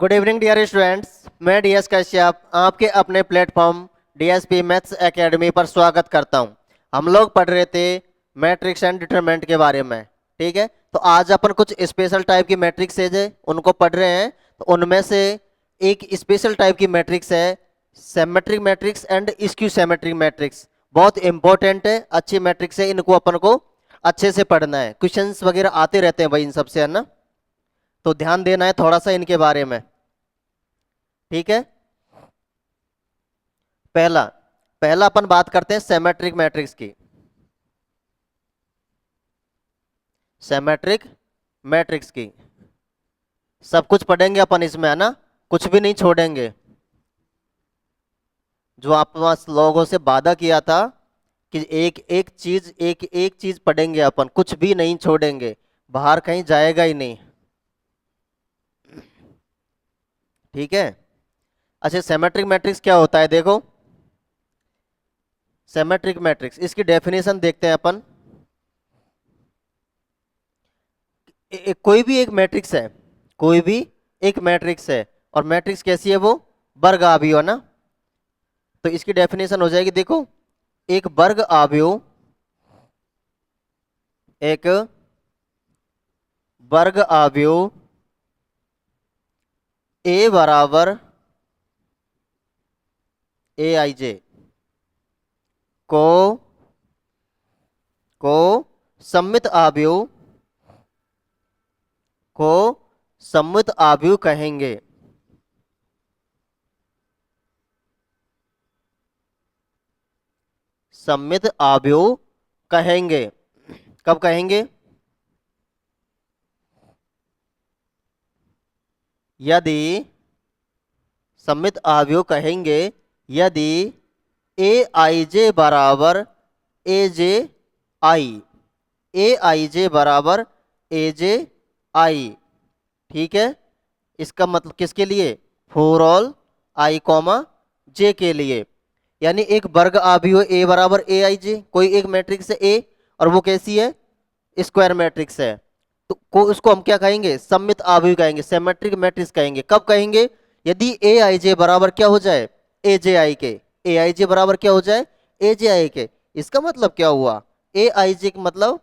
Good evening dear students. मैं DS Kashyap आपके अपने प्लेटफॉर्म डीएसपी मैथ्स एकेडमी पर स्वागत करता हूं। हम लोग पढ़ रहे थे मैट्रिक्स एंड डिटरमिनेंट के बारे में। ठीक है, तो आज अपन कुछ स्पेशल टाइप की मैट्रिक्स है उनको पढ़ रहे हैं। तो उनमें से एक स्पेशल टाइप की मैट्रिक्स है symmetric matrix and skew symmetric matrix. बहुत इंपॉर्टेंट है, अच्छी मैट्रिक्स है, इनको अपन को अच्छे से पढ़ना है। क्वेश्चंस वगैरह आते रहते हैं भाई इन सबसे, है ना, तो ध्यान देना है थोड़ा सा इनके बारे में। ठीक है, पहला पहला अपन बात करते हैं सिमेट्रिक मैट्रिक्स की। सिमेट्रिक मैट्रिक्स की सब कुछ पढ़ेंगे अपन इसमें, है ना, कुछ भी नहीं छोड़ेंगे। जो आप लोगों से वादा किया था कि एक एक चीज पढ़ेंगे अपन, कुछ भी नहीं छोड़ेंगे, बाहर कहीं जाएगा ही नहीं। ठीक है, अच्छा सिमेट्रिक मैट्रिक्स क्या होता है देखो। सिमेट्रिक मैट्रिक्स इसकी डेफिनेशन देखते हैं अपन। कोई भी एक मैट्रिक्स है, कोई भी एक मैट्रिक्स है, और मैट्रिक्स कैसी है, वो वर्ग आव्यूह है ना। तो इसकी डेफिनेशन हो जाएगी देखो, एक वर्ग आव्यूह, एक वर्ग आव्यूह ए बराबर ए आई जे को को सम्मित आव्यूह को सम्मित आव्यूह कहेंगे। सम्मित आव्यूह कहेंगे। कब कहेंगे? यदि सम्मित आव्यूह कहेंगे यदि ए आई जे बराबर ए जे आई, ए आई जे बराबर ए जे आई। ठीक है, इसका मतलब किसके लिए? फॉर ऑल आई कॉमा जे के लिए। यानी एक वर्ग आव्यूह ए बराबर ए आई जे, कोई एक मैट्रिक्स है ए, और वो कैसी है? स्क्वायर मैट्रिक्स है। तो उसको हम क्या कहेंगे? सम्मित आव्यूह कहेंगे, सिमेट्रिक मैट्रिक्स कहेंगे। कब कहेंगे? यदि ए आई जे बराबर क्या हो जाए? ए जे आई के। ए आई जे बराबर क्या हो जाए? ए जे आई के। इसका मतलब क्या हुआ? ए आई जे का मतलब,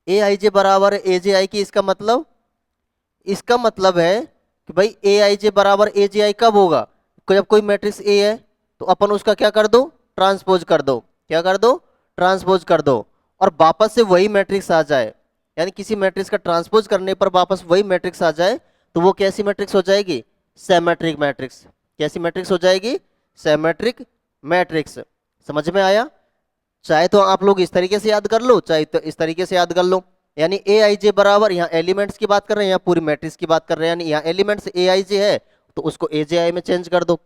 ए आई जे बराबर ए जे आई की, इसका मतलब है कि भाई ए आई जे बराबर ए जे आई कब होगा? जब कोई मैट्रिक्स ए है तो अपन उसका क्या कर दो? ट्रांसपोज कर दो। क्या कर दो? ट्रांसपोज कर दो। और वापस से वही मैट्रिक्स आ जाए, यानी किसी मैट्रिक्स का ट्रांसपोज करने पर वापस वही मैट्रिक्स आ जाए, तो वो कैसी मैट्रिक्स हो जाएगी? Symmetric matrix. कैसी मैट्रिक्स हो जाएगी? Symmetric matrix. समझ में आया? चाहे तो आप लोग इस तरीके से याद कर लो, चाहे तो इस तरीके से याद कर लो। यानी ए आई जे बराबर, यहाँ एलिमेंट्स की बात कर रहे हैं, यहाँ पूरी मैट्रिक्स की बात कर रहे हैं, यानी यहाँ एलिमेंट्स ए आई जे है तो उसको ए जे आई में चेंज कर दो।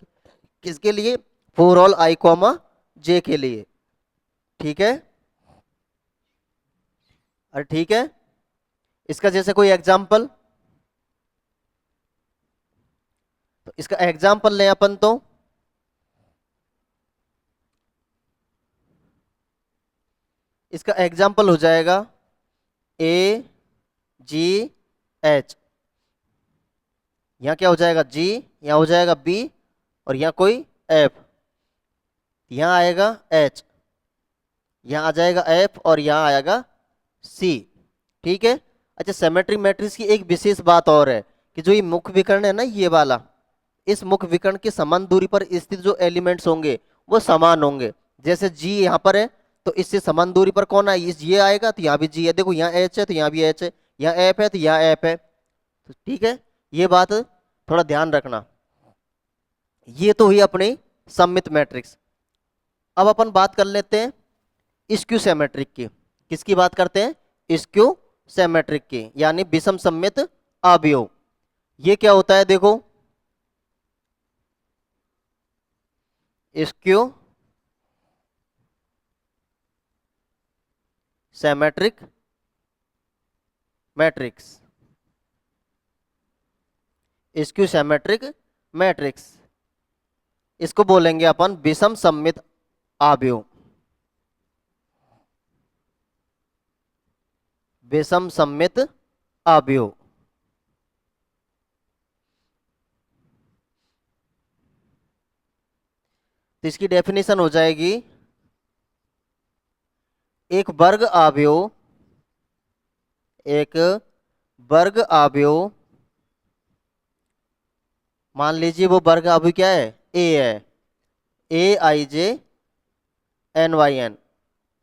किसके लिए? फॉर ऑल आई कॉमा जे के लिए। ठीक है, अरे ठीक है, इसका जैसे कोई एग्जाम्पल, तो इसका एग्जाम्पल लें अपन, तो इसका एग्जाम्पल हो जाएगा ए जी एच। यहाँ क्या हो जाएगा? जी, यहाँ हो जाएगा बी, और यहाँ कोई एफ, यहाँ आएगा एच, यहाँ आ जाएगा एफ, और यहाँ आएगा सी। ठीक है, अच्छा सिमेट्रिक मैट्रिक्स की एक विशेष बात और है कि जो ये मुख्य विकर्ण है ना, ये वाला, इस मुख्य विकर्ण के समान दूरी पर स्थित जो एलिमेंट्स होंगे वो समान होंगे। जैसे जी यहाँ पर है तो इससे समान दूरी पर कौन है? इस ये आएगा तो यहाँ भी जी है। देखो यहाँ एच है तो यहाँ भी एच है, यहाँ एफ है तो यहाँ एफ है। तो ठीक है, ये बात थोड़ा ध्यान रखना। ये तो हुई अपनी सममित मैट्रिक्स। अब अपन बात कर लेते हैं स्क्यू सिमेट्रिक की। किसकी बात करते हैं? स्क्यू सिमेट्रिक की, यानी विषम सममित आव्यूह। ये क्या होता है देखो, skew symmetric matrix. Skew symmetric matrix, इसको बोलेंगे अपन विषम सममित आव्यूह। विषम सममित आव्यूह। तो इसकी डेफिनेशन हो जाएगी एक वर्ग आव्यूह, एक वर्ग आव्यूह, मान लीजिए वो वर्ग आव्यूह क्या है, ए है, AIJNYN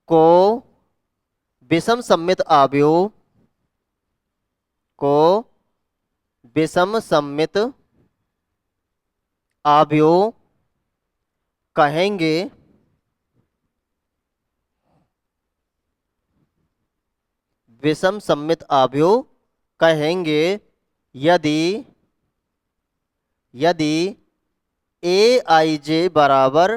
को विषम सममित आव्यूह, को विषम सममित आव्यूह कहेंगे, विषम सममित आव्यूह कहेंगे यदि यदि AIJ बराबर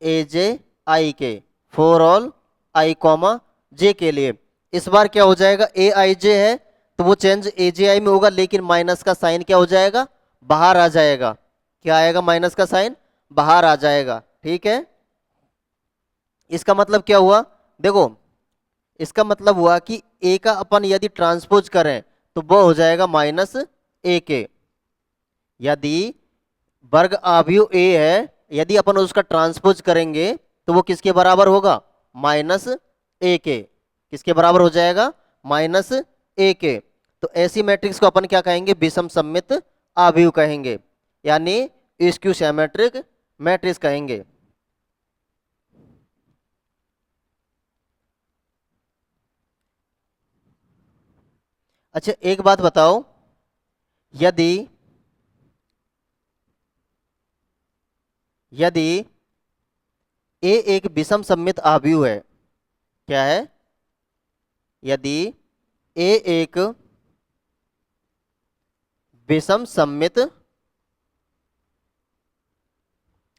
AJI के, for all I comma J के लिए। इस बार क्या हो जाएगा, AIJ है तो वो चेंज AJI में होगा, लेकिन माइनस का साइन क्या हो जाएगा, बाहर आ जाएगा। क्या आएगा, माइनस का साइन बाहर आ जाएगा। ठीक है, इसका मतलब क्या हुआ, देखो इसका मतलब हुआ कि A का अपन यदि ट्रांसपोज करें तो वो हो जाएगा -AK। यदि वर्ग आव्यूह A है, यदि अपन उसका ट्रांसपोज करेंगे तो वो किसके बराबर होगा, -AK। किसके बराबर हो जाएगा, -AK। तो ऐसी मैट्रिक्स को अपन क्या कहेंगे, विषम सममित आव्यूह कहेंगे, यानी स्क्यू सिमेट्रिक मैट्रिक्स कहेंगे। अच्छा एक बात बताओ, यदि यदि A एक विषम सममित आव्यूह है, क्या है, यदि A एक विषम सममित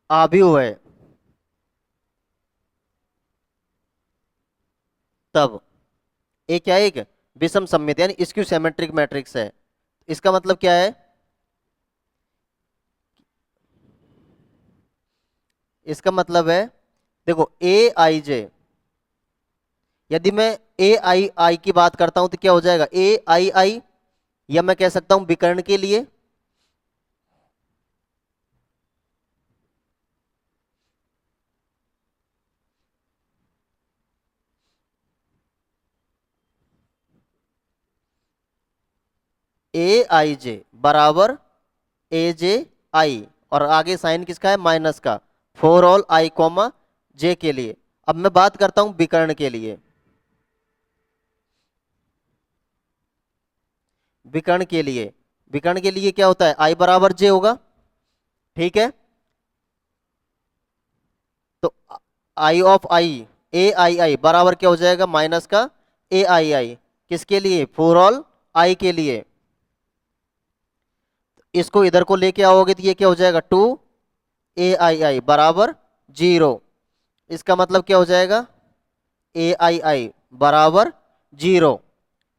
आव्यूह है, तब A क्या है, एक विषम सममित यानी स्क्यू सिमेट्रिक मैट्रिक्स है। इसका मतलब क्या है, इसका मतलब है देखो AIJ, यदि मैं AII की बात करता हूं तो क्या हो जाएगा, AII, या मैं कह सकता हूं विकर्ण के लिए AIJ बराबर AJI, और आगे साइन किसका है, माइनस का, for all I comma J के लिए। अब मैं बात करता हूं विकर्ण के लिए, विकर्ण के लिए, विकर्ण के लिए क्या होता है, I बराबर J होगा। ठीक है, तो I ऑफ I, AII बराबर क्या हो जाएगा, माइनस का AII, किसके लिए, फॉर ऑल I के लिए। इसको इधर को लेके आओगे तो ये क्या हो जाएगा, 2AII बराबर 0। इसका मतलब क्या हो जाएगा, AII बराबर 0।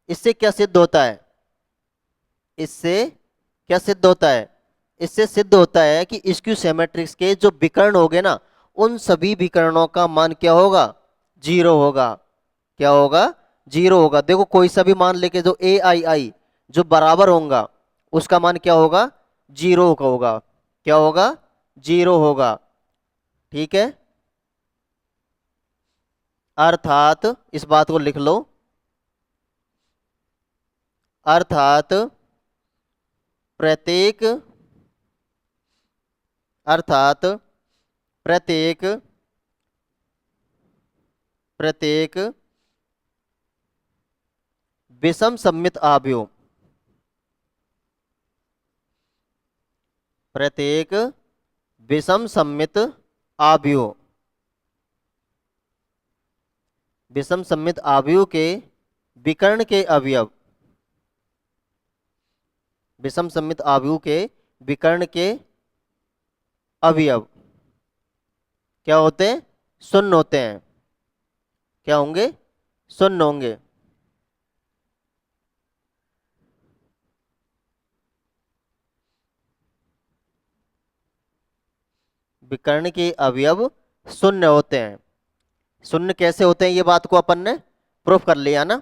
इससे क्या सिद्ध होता है, इससे क्या सिद्ध होता है, इससे सिद्ध होता है कि स्क्यू सिमेट्रिक्स के जो विकर्ण होंगे ना, उन सभी विकर्णों का मान क्या होगा, 0 होगा। क्या होगा, 0 होगा। देखो कोई सा भी मान लेके जो AII जो बराबर होगा उसका मान क्या होगा, 0 का होगा। क्या होगा, 0 होगा। ठीक है, अर्थात इस बात को लिख लो, अर्थात प्रत्येक अर्थात प्रत्येक प्रत्येक विषम सममित आव्यूह, प्रत्येक विषम सममित आव्यूह, विषम सममित आव्यूह के विकर्ण के अवयव, विषम सममित आव्यूह के विकर्ण के अवयव क्या होते हैं, शून्य होते हैं। क्या होंगे, शून्य होंगे। विकर्ण के अवयव शून्य होते हैं। शून्य कैसे होते हैं, ये बात को अपन ने प्रूफ कर लिया ना।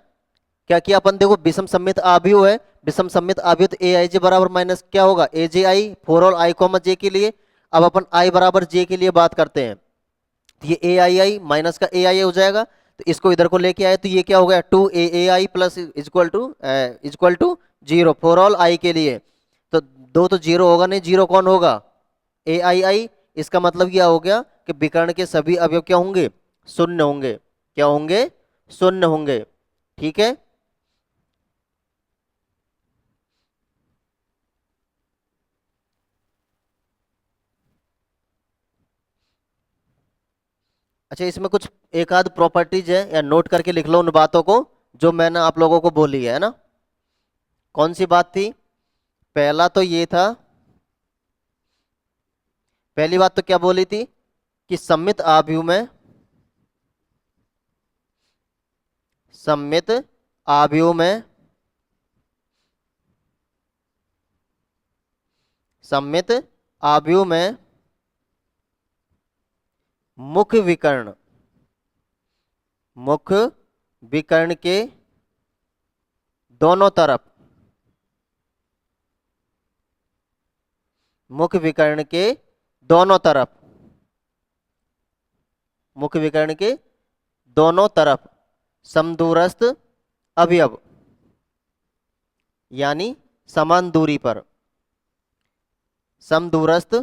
क्या किया अपन, देखो विषम सममित आव्यूह है, विषम सममित आव्यूह तो AIJ बराबर माइनस क्या होगा, AJI, for all I comma J के लिए। अब अपन आई बराबर जे के लिए बात करते हैं, तो ये ए आई आई माइनस का ए आई हो जाएगा, तो इसको इधर को लेके आए तो ये क्या हो गया 2 ai plus equal to 0 for all i के लिए। तो दो तो जीरो होगा नहीं, जीरो कौन होगा, ए आई आई। इसका मतलब क्या हो गया कि विकर्ण के सभी अवयव क्या होंगे, शून्य होंगे, क्या होंगे, शून्य होंगे। ठीक है, अच्छा इसमें कुछ एक आध प्रॉपर्टीज है, या नोट करके लिख लो उन बातों को जो मैंने आप लोगों को बोली है ना। कौन सी बात थी, पहला तो ये था, पहली बात तो क्या बोली थी कि सममित आव्यूह में, सममित आव्यूह में, सममित आव्यूह में मुख्य विकर्ण, मुख्य विकर्ण के दोनों तरफ, मुख्य विकर्ण के दोनों तरफ, मुख्य विकर्ण के दोनों तरफ समदूरस्थ अवयव, यानी समान दूरी पर, समदूरस्थ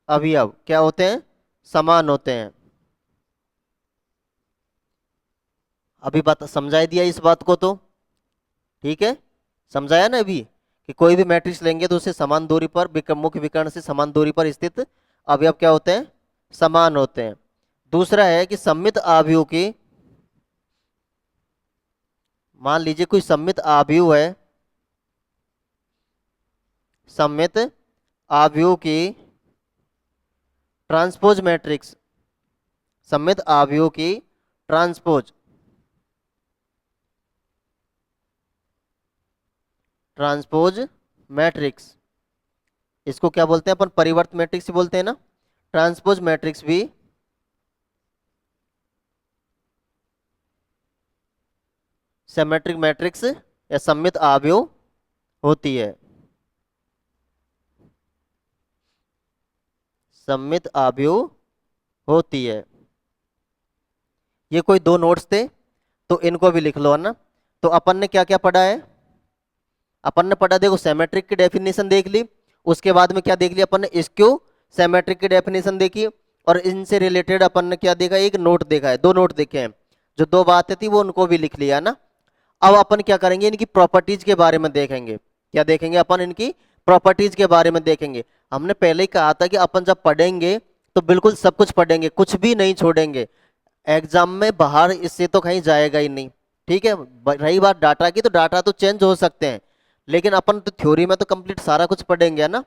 अवयव क्या होते हैं, समान होते हैं। अभी बात समझाई दिया इस बात को तो, ठीक है, समझाया ना अभी कि कोई भी मैट्रिक्स लेंगे तो उसे समान दूरी पर, मुख्य विकर्ण से समान दूरी पर स्थित अवयव क्या होते हैं, समान होते हैं। दूसरा है कि सममित आव्यूह की, मान लीजिए कोई सममित आव्यूह है, सममित आव्यूह की ट्रांसपोज मैट्रिक्स, सममित आव्यूह की ट्रांसपोज, ट्रांसपोज मैट्रिक्स, इसको क्या बोलते हैं अपन, परिवर्त मैट्रिक्स ही बोलते हैं ना। ट्रांसपोज मैट्रिक्स भी सिमेट्रिक मैट्रिक्स या सममित आव्यूह होती है, सममित आव्यूह होती है। ये कोई दो नोट्स थे तो इनको भी लिख लो, है ना। तो अपन ने क्या क्या पढ़ा है, अपन ने पढ़ा, देखो सिमेट्रिक की डेफिनेशन देख ली, उसके बाद में क्या देख लिया अपन ने, स्क्यू सिमेट्रिक की डेफिनेशन देखी, और इनसे रिलेटेड अपन ने क्या देखा, एक नोट देखा है, दो नोट देखे हैं, जो दो बातें थी वो उनको भी लिख लिया ना। अब अपन क्या करेंगे, इनकी प्रॉपर्टीज के बारे में देखेंगे, क्या देखेंगे अपन, इनकी प्रॉपर्टीज के बारे में देखेंगे। हमने पहले ही कहा था कि अपन जब पढ़ेंगे तो बिल्कुल सब कुछ पढ़ेंगे, कुछ भी नहीं छोड़ेंगे, एग्जाम में बाहर इससे तो कहीं जाएगा ही नहीं। ठीक है, रही बात डाटा की, तो डाटा तो चेंज हो सकते हैं, लेकिन अपन तो थ्योरी में तो कंप्लीट सारा कुछ पढ़ेंगे, है ना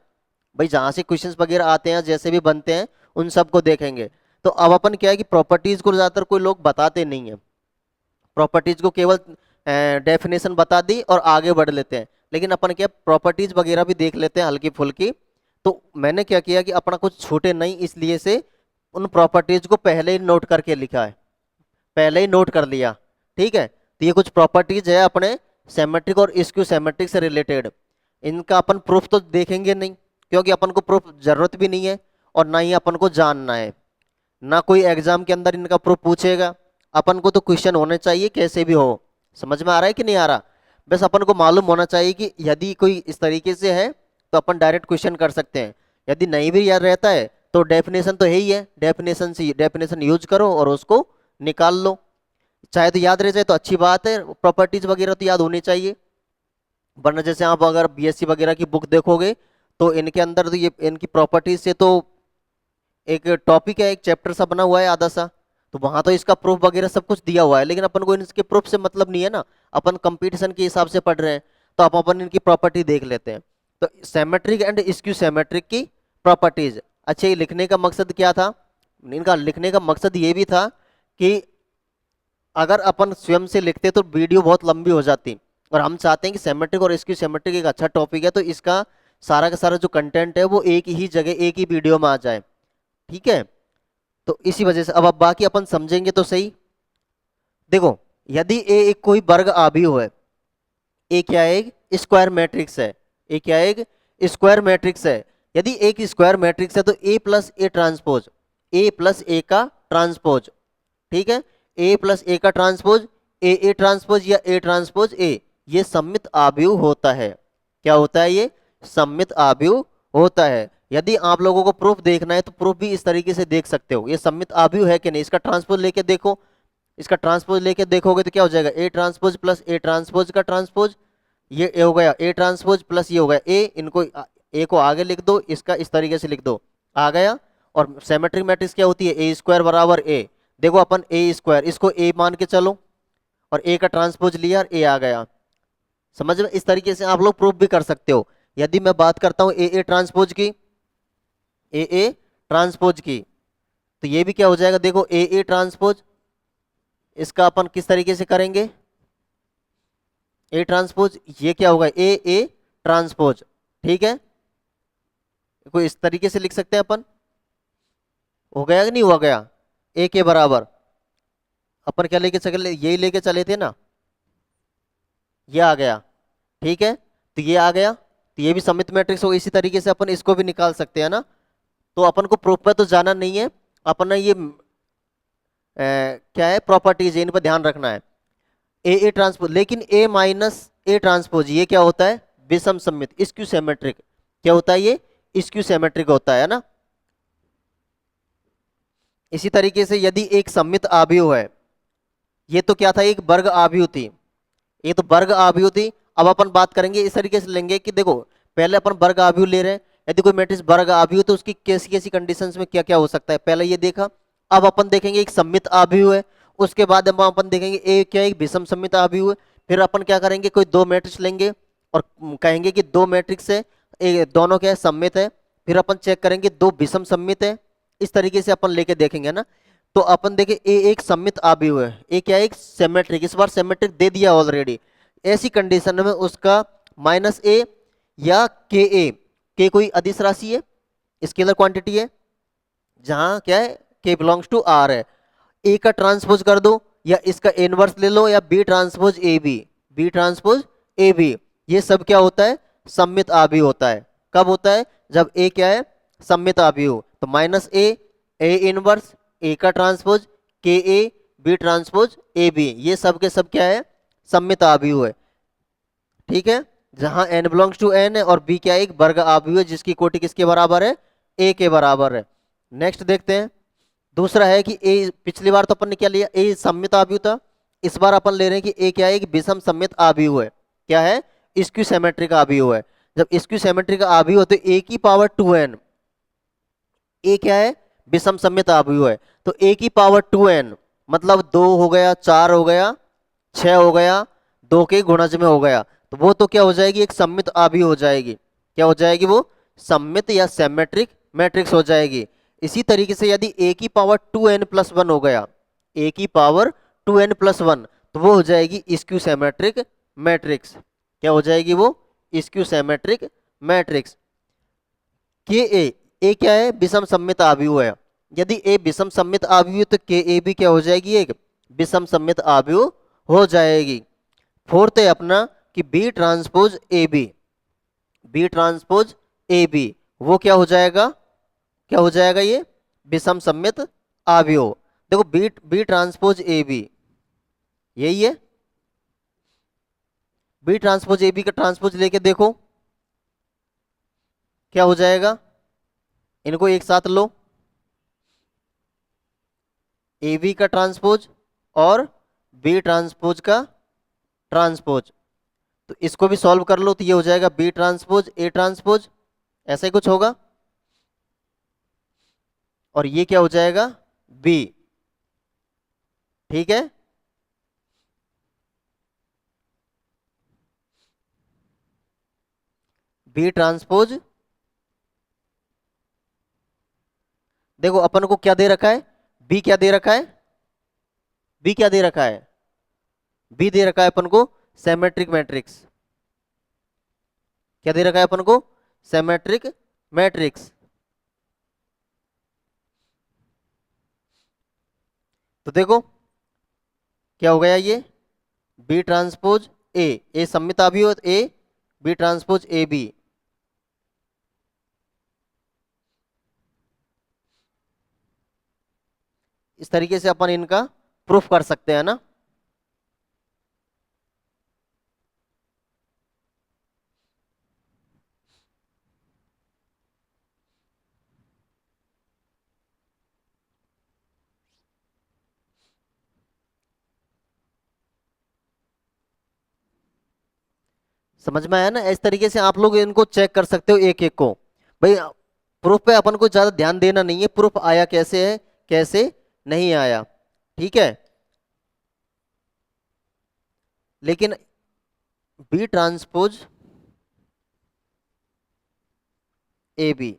भाई। जहां से क्वेश्चंस वगैरह आते हैं, जैसे भी बनते हैं, उन सबको देखेंगे। तो अब अपन क्या है कि प्रॉपर्टीज को ज्यादातर कोई लोग बताते नहीं है, प्रॉपर्टीज को केवल डेफिनेशन बता दी और आगे बढ़ लेते हैं, लेकिन अपन क्या प्रॉपर्टीज वगैरह भी देख लेते हैं हल्की फुल्की। तो मैंने क्या किया कि अपना कुछ छूटे नहीं, इसलिए से उन प्रॉपर्टीज को पहले ही नोट करके लिखा है, पहले ही नोट कर लिया। ठीक है, तो ये कुछ प्रॉपर्टीज है अपने सेमेट्रिक और स्क्यू सेमेट्रिक से रिलेटेड, इनका अपन प्रूफ तो देखेंगे नहीं, क्योंकि अपन को प्रूफ जरूरत भी नहीं है, और ना ही अपन को जानना है, ना कोई एग्जाम के अंदर इनका प्रूफ पूछेगा। अपन को तो क्वेश्चन होने चाहिए कैसे भी हो, समझ में आ रहा है कि नहीं आ रहा, बस अपन को मालूम होना चाहिए कि यदि कोई इस तरीके से है तो अपन डायरेक्ट क्वेश्चन कर सकते हैं, यदि नहीं भी याद रहता है तो डेफिनेशन तो है ही है, डेफिनेशन से डेफिनेशन यूज करो और उसको निकाल लो, चाहे तो याद रह जाए तो अच्छी बात है, प्रॉपर्टीज वगैरह तो याद होनी चाहिए। वरना जैसे आप अगर बीएससी वगैरह की बुक देखोगे तो इनके अंदर तो ये इनकी प्रॉपर्टीज से तो एक टॉपिक है, एक चैप्टर सा बना हुआ है आधा सा, तो वहां तो इसका प्रूफ वगैरह सब कुछ दिया हुआ है, लेकिन अपन को इसके प्रूफ से मतलब नहीं है ना, अपन कंपटीशन के हिसाब से पढ़ रहे हैं, तो आप अपन इनकी प्रॉपर्टी देख लेते हैं। तो सेमेट्रिक एंड स्क्यू सेमेट्रिक की प्रॉपर्टीज, अच्छा ये लिखने का मकसद क्या था, इनका लिखने का मकसद ये भी था कि अगर अपन स्वयं से लिखते तो वीडियो बहुत लंबी हो जाती, और हम चाहते हैं कि सेमेट्रिक और स्क्यू सेमेट्रिक एक अच्छा टॉपिक है, तो इसका सारा का सारा जो कंटेंट है वो एक ही जगह एक ही वीडियो में आ जाए। ठीक है, तो इसी वजह से अब बाकी अपन समझेंगे तो सही। देखो, यदि ए एक कोई वर्ग आव्यूह है, ए क्या है, एक स्क्वायर मैट्रिक्स है, ए क्या है, एक स्क्वायर मैट्रिक्स है, यदि एक स्क्वायर मैट्रिक्स है तो A plus A transpose, A plus A का ट्रांसपोज, ठीक है, ए प्लस ए का ट्रांसपोज, ए ट्रांसपोज या ए ट्रांसपोज ए, ये सममित आव्यूह होता है। क्या होता है ये? सममित आव्यूह होता है। यदि आप लोगों को प्रूफ देखना है तो प्रूफ भी इस तरीके से देख सकते हो, ये सममित आव्यूह है कि नहीं। इसका ट्रांसपोज लेके देखो, इसका ट्रांसपोज लेके देखोगे तो क्या हो जाएगा, A transpose plus A transpose का ट्रांसपोज, ये हो गया ए ट्रांसपोज प्लस ये हो गया ए, इनको ए को आगे लिख दो, इसका इस तरीके से लिख दो, आ गया। और सिमेट्रिक मैट्रिक्स क्या होती है, ए स्क्वायर बराबर ए। देखो अपन ए स्क्वायर इसको ए मान के चलो, और ए का ट्रांसपोज लिया और ए आ गया। समझ में? इस तरीके से आप लोग प्रूफ भी कर सकते हो। यदि मैं बात करता हूं ए ट्रांसपोज की, ए ट्रांसपोज की, तो ये भी क्या हो जाएगा, देखो ए ट्रांसपोज, इसका अपन किस तरीके से करेंगे, ए ट्रांसपोज, ये क्या होगा, ए ट्रांसपोज, ठीक है, कोई इस तरीके से लिख सकते हैं अपन। हो गया कि नहीं हो गया, ए के बराबर अपन क्या लेके चले, यही लेके चले थे ना, ये आ गया, ठीक है, तो ये आ गया, तो ये भी सममित मैट्रिक्स हो। इसी तरीके से अपन इसको भी निकाल सकते हैं ना। तो अपन को प्रूफ पे तो जाना नहीं है, अपन ने ये क्या है प्रॉपर्टीज, इन पर ध्यान रखना है। ए ट्रांसपोज, लेकिन ए माइनस ए ट्रांसपोज ये क्या होता है, विषम सममित, स्क्यू सिमेट्रिक। क्या होता है ये, स्क्यू सिमेट्रिक होता है ना। इसी तरीके से यदि एक सममित आव्यूह है, ये तो क्या था, एक वर्ग आव्यूह थी, ये तो वर्ग आव्यूह थी। अब अपन बात करेंगे इस तरीके से लेंगे कि देखो पहले अपन वर्ग आव्यूह ले रहे हैं, यदि कोई मैट्रिक्स वर्ग आव्यूह तो उसकी कैसी कैसी कंडीशंस में क्या क्या हो सकता है, पहले ये देखा। अब अपन देखेंगे एक सममित आव्यूह है, उसके बाद अपन देखेंगे ए क्या एक विषम सममित आव्यूह है। फिर अपन क्या करेंगे, कोई दो मैट्रिक्स लेंगे और कहेंगे कि दो मैट्रिक्स है, दोनों क्या है, सममित है। फिर अपन चेक करेंगे दो विषम सममित है, इस तरीके से अपन लेके देखेंगे ना। तो अपन देखें ए एक सममित आव्यूह है, ए क्या एक सिमेट्रिक, इस बार सिमेट्रिक दे दिया ऑलरेडी। ऐसी कंडीशन में उसका माइनस ए या के कोई अदिश राशि है, स्केलर क्वांटिटी है, जहां क्या है के बिलोंग्स टू आर है, ए का ट्रांसपोज कर दो या इसका इनवर्स ले लो, या B transpose A B, B transpose A B, ये सब क्या होता है, सममित आव्यूह होता है। कब होता है, जब ए क्या है, सममित आव्यूह। तो माइनस ए इनवर्स, ए का ट्रांसपोज, के A B transpose A B, ये सब के सब क्या है, सममित आव्यूह है, ठीक है, जहां n बिलोंग्स टू n है और b क्या है, एक वर्ग आव्यूह है जिसकी कोटि किसके बराबर है, a के बराबर है। नेक्स्ट देखते हैं, दूसरा है कि a, पिछली बार तो अपन ने क्या लिया, a सममित आव्यूह था, इस बार अपन ले रहे हैं कि a क्या है, एक विषम सममित आव्यूह है। क्या है, स्क्यू सिमेट्रिक आव्यूह है। जब स्क्यू सिमेट्रिक आव्यूह है तो a की पावर 2n, a क्या है, विषम सममित आव्यूह है, तो a की पावर 2n मतलब 2 हो गया, 4 हो गया, 6 हो गया, 2 के गुणज में हो गया, तो वो तो क्या हो जाएगी, एक सममित आव्यूह हो जाएगी। क्या हो जाएगी वो, सममित या सिमेट्रिक मैट्रिक्स हो जाएगी। इसी तरीके से यदि a की पावर 2n+1 हो गया, a की पावर 2n+1, तो वो हो जाएगी स्क्यू सिमेट्रिक मैट्रिक्स। क्या हो जाएगी वो, स्क्यू सिमेट्रिक मैट्रिक्स। के ए क्या है, विषम सममित आव्यूह है, यदि ए विषम सममित आव्यूह है तो के ए भी क्या हो जाएगी, एक विषम सममित आव्यूह हो जाएगी। फोर्थ है अपना कि B transpose A B, B transpose A B, वो क्या हो जाएगा, क्या हो जाएगा, ये विषम सममित आव्यूह। देखो बी ट्रांसपोज ए बी यही है, बी ट्रांसपोज ए बी का ट्रांसपोज लेके देखो क्या हो जाएगा, इनको एक साथ लो, ए बी का ट्रांसपोज और बी ट्रांसपोज का ट्रांसपोज, तो इसको भी सॉल्व कर लो, तो ये हो जाएगा बी ट्रांसपोज ए ट्रांसपोज, ऐसा ही कुछ होगा, और ये क्या हो जाएगा, बी, ठीक है। बी ट्रांसपोज, देखो अपन को क्या दे रखा है, बी क्या दे रखा है, बी क्या दे रखा है, बी दे रखा है अपन को सिमेट्रिक मैट्रिक्स। क्या दे रखा है अपन को, सिमेट्रिक मैट्रिक्स। तो देखो क्या हो गया, ये बी ट्रांसपोज ए सममित आव्यूह ए, बी ट्रांसपोज ए बी, इस तरीके से अपन इनका प्रूफ कर सकते हैं ना। समझ में आया ना। इस तरीके से आप लोग इनको चेक कर सकते हो एक एक को। भाई प्रूफ पे अपन को ज्यादा ध्यान देना नहीं है, प्रूफ आया कैसे है कैसे नहीं आया, ठीक है। लेकिन बी ट्रांसपोज ए बी,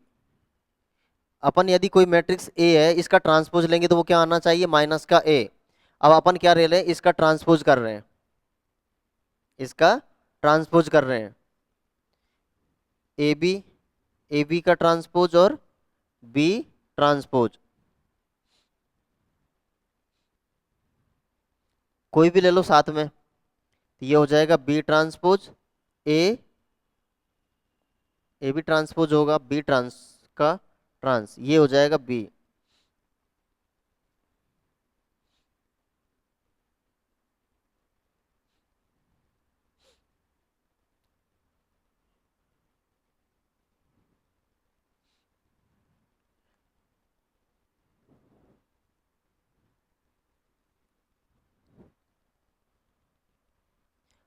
अपन यदि कोई मैट्रिक्स ए है इसका ट्रांसपोज लेंगे तो वो क्या आना चाहिए, माइनस का ए। अब अपन क्या ले रहे हैं, इसका ट्रांसपोज कर रहे हैं, इसका ट्रांसपोज कर रहे हैं, ए बी का ट्रांसपोज और बी ट्रांसपोज, कोई भी ले लो साथ में, तो ये हो जाएगा B transpose A, A B transpose होगा बी ट्रांस का ट्रांस, ये हो जाएगा बी।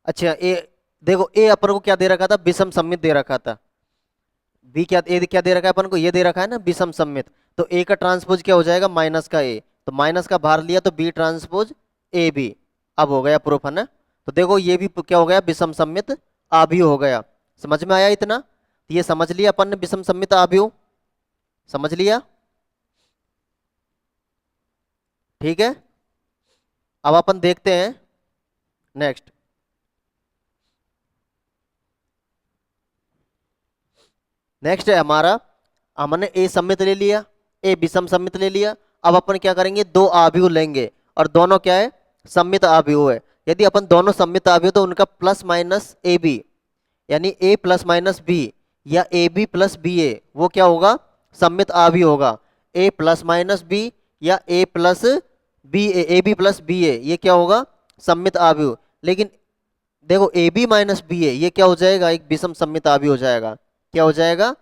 अच्छा ए, देखो ए अपन को क्या दे रखा था, विषम सममित दे रखा था। बी क्या, ए क्या दे रखा है अपन को, ये दे रखा है ना विषम सममित। तो ए का ट्रांसपोज क्या हो जाएगा, माइनस का ए, तो माइनस का बाहर लिया तो बी ट्रांसपोज ए बी। अब हो गया प्रूफ है ना। तो देखो ये भी क्या हो गया, विषम सममित आव्यूह हो गया। समझ में आया इतना, तो ये समझ लिया अपन ने विषम सममित आव्यूह, समझ लिया, ठीक है। अब अपन देखते हैं नेक्स्ट। नेक्स्ट है हमारा, हमने ए सममित ले लिया, ए विषम सममित ले लिया। अब अपन क्या करेंगे, दो आव्यूह लेंगे और दोनों क्या है, सममित आव्यूह है। यदि अपन दोनों सममित आव्यूह तो उनका प्लस माइनस ए बी, यानी ए प्लस माइनस बी या ए बी प्लस बी ए, वो क्या होगा, सममित आव्यूह होगा। ए प्लस माइनस बी या A plus B A B plus B A, ये क्या होगा, सममित आव्यूह। लेकिन देखो A B minus B A, ये क्या हो जाएगा, एक विषम सममित आव्यूह हो जाएगा। क्या हो जाएगा,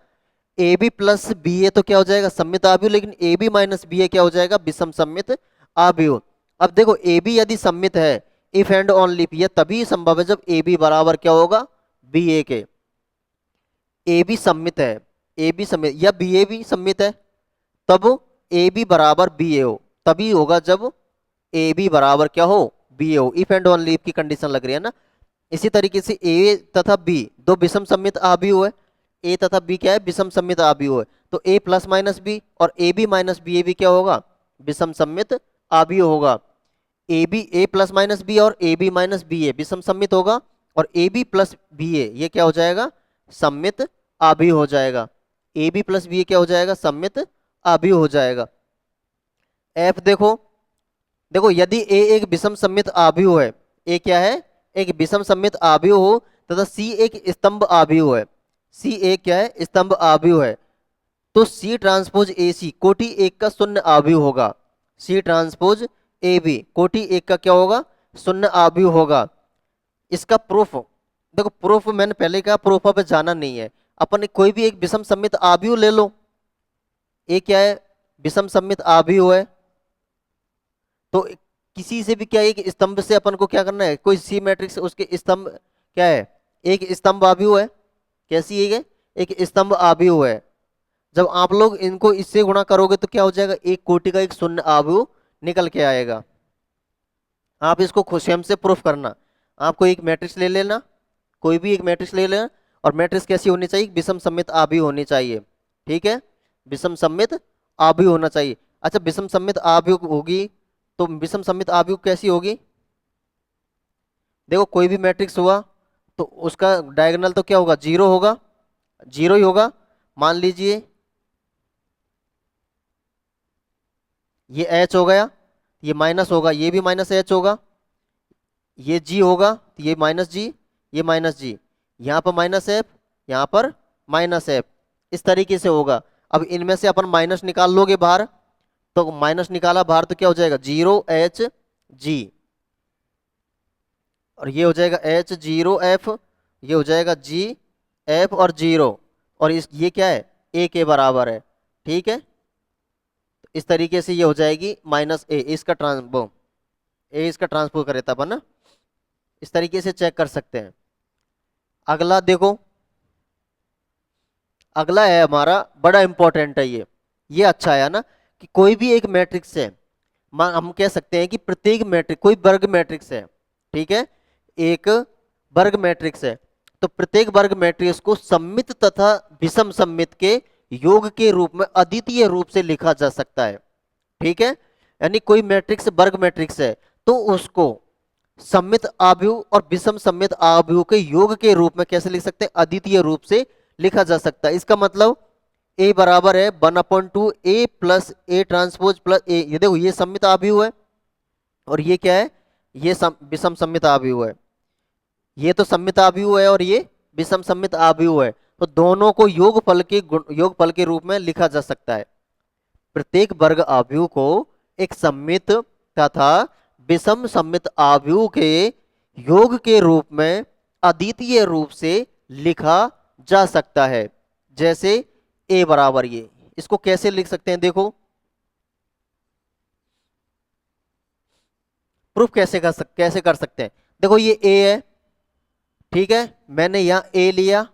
ए बी प्लस बी ए तो क्या हो जाएगा, सममित आव्यूह, लेकिन ए बी माइनस बी ए क्या हो जाएगा, विषम सममित आव्यूह। अब देखो ए बी यदि सममित है, इफ एंड ओनली इफ, ये तभी संभव है जब ए बी बराबर क्या होगा, बी ए के। ए बी सममित है, ए बी सममित या बी ए भी सममित है, तब ए बी बराबर बी ए हो, तभी होगा जब ए बी बराबर क्या हो, बी ए हो। इफ एंड ओनली इफ की कंडीशन लग रही है ना। इसी तरीके से ए तथा बी दो विषम सममित आव्यूह है, ए तथा बी क्या है, विषम सममित आव्यूह है। तो ए प्लस माइनस बी और A B minus B A B क्या होगा, विषम सममित आव्यूह होगा। A B A plus minus B और A B minus B A विषम सममित होगा, और A B plus B A ये क्या हो जाएगा, सममित आव्यूह हो जाएगा। A B plus B A क्या हो जाएगा, सममित आव्यूह हो जाएगा। एफ देखो, देखो यदि ए एक विषम सममित आव्यूह है, ए क्या है, एक विषम सममित आव्यूह हो, तथा सी एक स्तंभ आव्यूह है, सी एक क्या है, स्तंभ आव्यूह है, तो सी ट्रांसपोज ए सी कोटि एक का शून्य आव्यूह होगा। सी ट्रांसपोज ए बी कोटि एक का क्या होगा, शून्य आव्यूह होगा। इसका प्रूफ देखो, प्रूफ मैंने पहले कहा, प्रूफ पे जाना नहीं है। अपन कोई भी एक विषम सममित आव्यूह ले लो, ए क्या है, विषम सममित आव्यूह है, तो किसी से भी क्या है, एक स्तंभ से अपन को क्या करना है, कोई सी मैट्रिक्स उसके स्तंभ क्या है, एक स्तंभ आव्यूह है। कैसी है, एक स्तंभ आव्यूह है। जब आप लोग इनको इससे गुणा करोगे तो क्या हो जाएगा, एक कोटि का एक शून्य आव्यूह निकल के आएगा। आप इसको खुद स्वयं से प्रूफ करना। आपको एक मैट्रिक्स ले लेना, कोई भी एक मैट्रिक्स ले लेना, और मैट्रिक्स कैसी होनी चाहिए, विषम सममित आव्यूह होनी चाहिए, ठीक है, विषम सममित आव्यूह होना चाहिए। अच्छा विषम सममित आव्यूह होगी तो विषम सममित आव्यूह कैसी होगी, देखो कोई भी मैट्रिक्स हुआ तो उसका डायगोनल तो क्या होगा, जीरो होगा, जीरो ही होगा। मान लीजिए ये एच हो गया, ये माइनस होगा, ये भी माइनस एच होगा, ये जी होगा तो ये माइनस जी, ये माइनस जी, यहाँ पर माइनस एफ, यहाँ पर माइनस एफ, इस तरीके से होगा। अब इनमें से अपन माइनस निकाल लोगे बाहर, तो माइनस निकाला बाहर तो क्या हो जाएगा 0Hg, और ये हो जाएगा H0F, ये हो जाएगा GF और 0, और ये क्या है A के बराबर है। ठीक है, तो इस तरीके से ये हो जाएगी -A, इसका ए इसका ट्रांसपोज करे तब है ना, इस तरीके से चेक कर सकते हैं। अगला देखो, अगला है हमारा बड़ा इंपॉर्टेंट है ये अच्छा है ना, कि कोई भी एक मैट्रिक्स है, हम कह सकते हैं कि प्रत्येक मैट्रिक्स कोई वर्ग मैट्रिक्स है, ठीक है, एक वर्ग मैट्रिक्स है, तो प्रत्येक वर्ग मैट्रिक्स को सममित तथा विषम सममित के योग के रूप में अद्वितीय रूप से लिखा जा सकता है। ठीक है, यानी कोई मैट्रिक्स वर्ग मैट्रिक्स है तो उसको सममित आव्यूह और विषम सममित आव्यूह के योग के रूप में कैसे लिख सकते हैं, अद्वितीय रूप से लिखा जा सकता है। इसका मतलब ए बराबर है 1/2 ए प्लस ए ट्रांसपोज प्लस ए, ये देखो ये सममित आव्यूह है, और ये क्या है, ये विषम सममित आव्यूह है। ये तो सममित आव्यूह है और ये विषम सममित आव्यूह है, तो दोनों को योगफल के रूप में लिखा जा सकता है। प्रत्येक वर्ग आव्यूह को एक सममित तथा विषम सममित आव्यूह के योग के रूप में अद्वितीय रूप से लिखा जा सकता है। जैसे ए बराबर ये, इसको कैसे लिख सकते हैं, देखो प्रूफ कैसे कर सकते हैं। देखो ये ए है, ठीक है, मैंने यहां ए लिया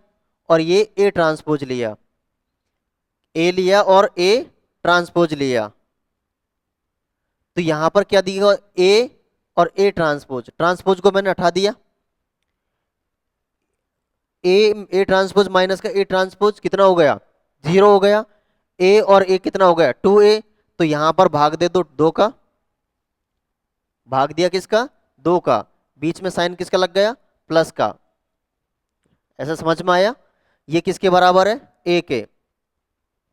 और ये ए ट्रांसपोज लिया, ए लिया और ए ट्रांसपोज लिया, तो यहां पर क्या दिया, ए और ए ट्रांसपोज, ट्रांसपोज को मैंने हटा दिया, ए ट्रांसपोज माइनस का ए ट्रांसपोज कितना हो गया 0 हो गया, ए और ए कितना हो गया 2a, तो यहां पर भाग दे दो 2 का, भाग दिया किसका 2 का, बीच में साइन किसका लग गया प्लस का। ऐसा समझ में आया, ये किसके बराबर है ए के,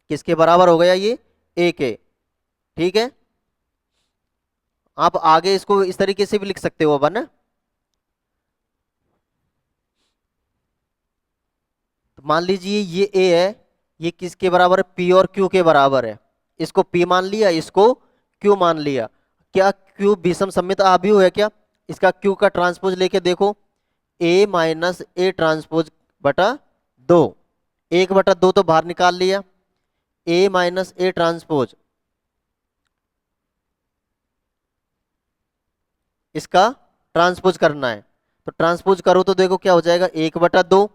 किसके बराबर हो गया ये ए के। ठीक है, आप आगे इसको इस तरीके से भी लिख सकते हो अपन, तो मान लीजिए ये ए है, ये किसके बराबर है पी और क्यू के बराबर है, इसको पी मान लिया, इसको क्यू मान लिया। क्या क्यू विषम सममित आव्यूह है क्या, इसका क्यू का ट्रांसपोज लेके देखो, ए माइनस ए ट्रांसपोज बटा 2, 1/2 तो बाहर निकाल लिया, ए माइनस ए ट्रांसपोज, इसका ट्रांसपोज करना है, तो ट्रांसपोज करो तो देखो क्या हो जाएगा 1/2,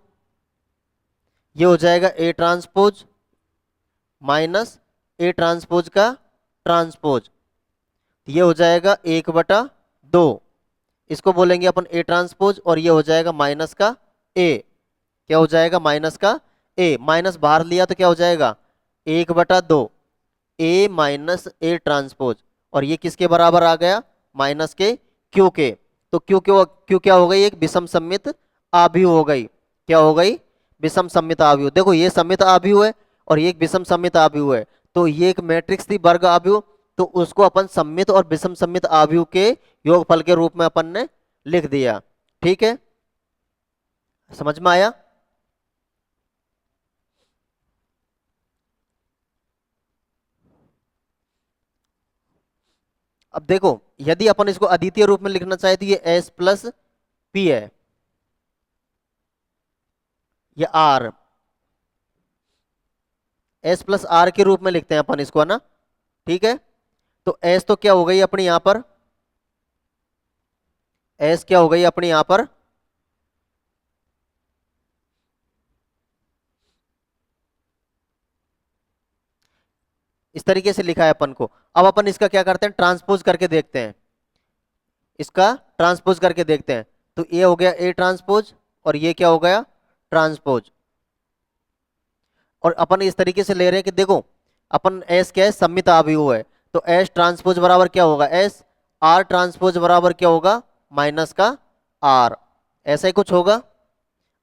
ये हो जाएगा A transpose minus A transpose का ट्रांसपोज, ये हो जाएगा 1/2, इसको बोलेंगे अपन ए ट्रांसपोज, और ये हो जाएगा माइनस का ए, क्या हो जाएगा माइनस का ए, माइनस बाहर लिया तो क्या हो जाएगा 1/2 ए माइनस ए ट्रांसपोज, और ये किसके बराबर आ गया माइनस के क्यू के, तो क्यू क्या हो गई, एक विषम सममित आव्यूह हो गई, क्या हो गई विषम सममित आव्यूह। देखो ये सममित आव्यूह है और ये एक विषम सममित आव्यूह है, तो ये एक मैट्रिक्स थी वर्ग आव्यूह, तो उसको अपन सममित और विषम सममित आव्यूह के योगफल के रूप में अपन ने लिख दिया। ठीक है, समझ में आया। अब देखो यदि अपन इसको अद्वितीय रूप में लिखना चाहे तो ये S प्लस पी है, ये R, S प्लस आर के रूप में लिखते हैं अपन इसको, है ना। ठीक है, तो S तो क्या हो गई अपनी यहां पर, S क्या हो गई अपनी यहां पर, इस तरीके से लिखा है अपन को। अब अपन इसका क्या करते हैं ट्रांसपोज करके देखते हैं, इसका ट्रांसपोज करके देखते हैं, तो ये हो गया ए ट्रांसपोज और ये क्या हो गया ट्रांसपोज, और अपन इस तरीके से ले रहे हैं कि देखो अपन एस क्या है सममित आव्यूह है, तो एस ट्रांसपोज बराबर क्या होगा एस, आर ट्रांसपोज बराबर क्या होगा माइनस का आर, ऐसा ही कुछ होगा,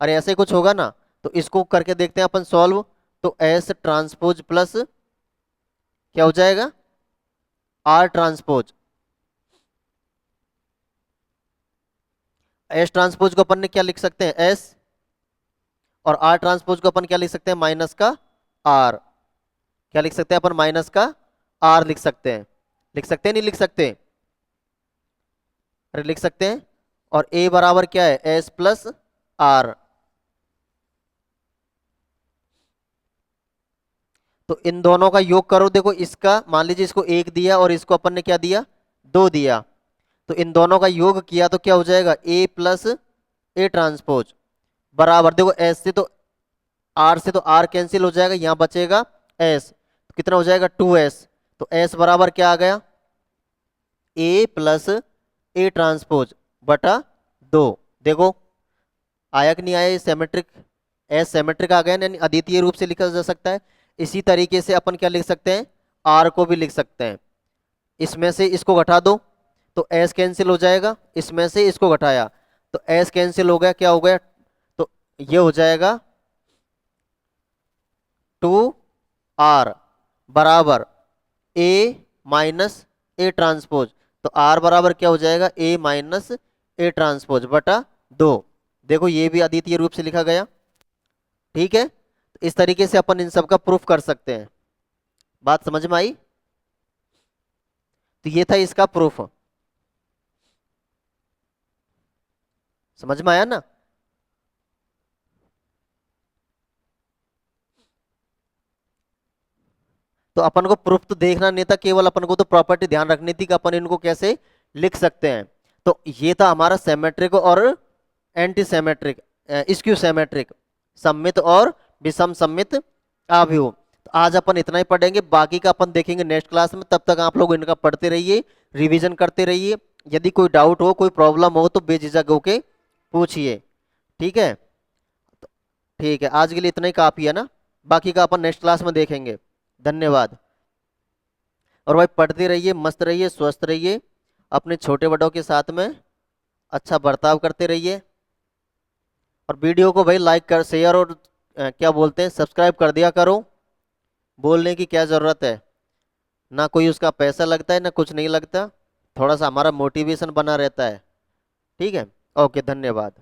अरे ऐसा ही कुछ होगा ना। तो इसको करके देखते हैं अपन सॉल्व, तो एस ट्रांसपोज प्लस क्या हो जाएगा आर ट्रांसपोज, एस ट्रांसपोज को अपन ने क्या लिख सकते हैं एस, और आर ट्रांसपोज को अपन क्या लिख सकते हैं माइनस का आर, क्या लिख सकते हैं अपन माइनस का आर लिख सकते हैं। लिख सकते हैं नहीं लिख सकते? अरे लिख सकते हैं। और ए बराबर क्या है? S plus R. तो इन दोनों का योग करो। देखो इसका मान लीजिए इसको एक दिया और इसको अपन ने क्या दिया? दो दिया। तो इन दोनों का योग किया तो क्या हो जाएगा? ए प्लस ए ट्रांसपोज बराबर, देखो एस से तो आर से तो आर कैंसिल हो जाएगा, यहां बचेगा एस। तो कितना हो जाएगा? 2s। तो एस बराबर क्या आ गया? ए प्लस ए ट्रांसपोज बटा 2। देखो आया कि नहीं आया? ये सेमेट्रिक, एस सेमेट्रिक आ गया ना, यानी अद्वितीय रूप से लिखा जा सकता है। इसी तरीके से अपन क्या लिख सकते हैं? आर को भी लिख सकते हैं। इसमें से इसको घटा दो तो एस कैंसिल हो जाएगा, इसमें से इसको घटाया तो एस कैंसिल हो गया, क्या हो गया? तो ये हो जाएगा 2r बराबर ए माइनस ए ट्रांसपोज। तो आर बराबर क्या हो जाएगा? ए माइनस ए ट्रांसपोज बटा 2। देखो ये भी अद्वितीय रूप से लिखा गया। ठीक है, तो इस तरीके से अपन इन सब का प्रूफ कर सकते हैं। बात समझ में आई? तो ये था इसका प्रूफ। समझ में आया ना? तो अपन को प्रूफ तो देखना नहीं था, केवल अपन को तो प्रॉपर्टी ध्यान रखनी थी कि अपन इनको कैसे लिख सकते हैं। तो ये था हमारा सेमेट्रिक और एंटी सेमेट्रिक, स्क्यू सेमेट्रिक, सममित और विषम सममित आव्यूह। तो आज अपन इतना ही पढ़ेंगे, बाकी का अपन देखेंगे नेक्स्ट क्लास में। तब तक आप लोग इनका पढ़ते रहिए, रिवीजन करते रहिए। यदि कोई डाउट हो, कोई प्रॉब्लम हो तो बेझिझक होके पूछिए। ठीक है? तो ठीक है, आज के लिए इतना ही काफी है ना, बाकी का अपन नेक्स्ट क्लास में देखेंगे। धन्यवाद। और भाई पढ़ते रहिए, मस्त रहिए, स्वस्थ रहिए, अपने छोटे बड़ों के साथ में अच्छा बर्ताव करते रहिए। और वीडियो को भाई लाइक कर, शेयर और क्या बोलते हैं, सब्सक्राइब कर दिया करो। बोलने की क्या ज़रूरत है, ना कोई उसका पैसा लगता है ना कुछ नहीं लगता, थोड़ा सा हमारा मोटिवेशन बना रहता है। ठीक है, ओके, धन्यवाद।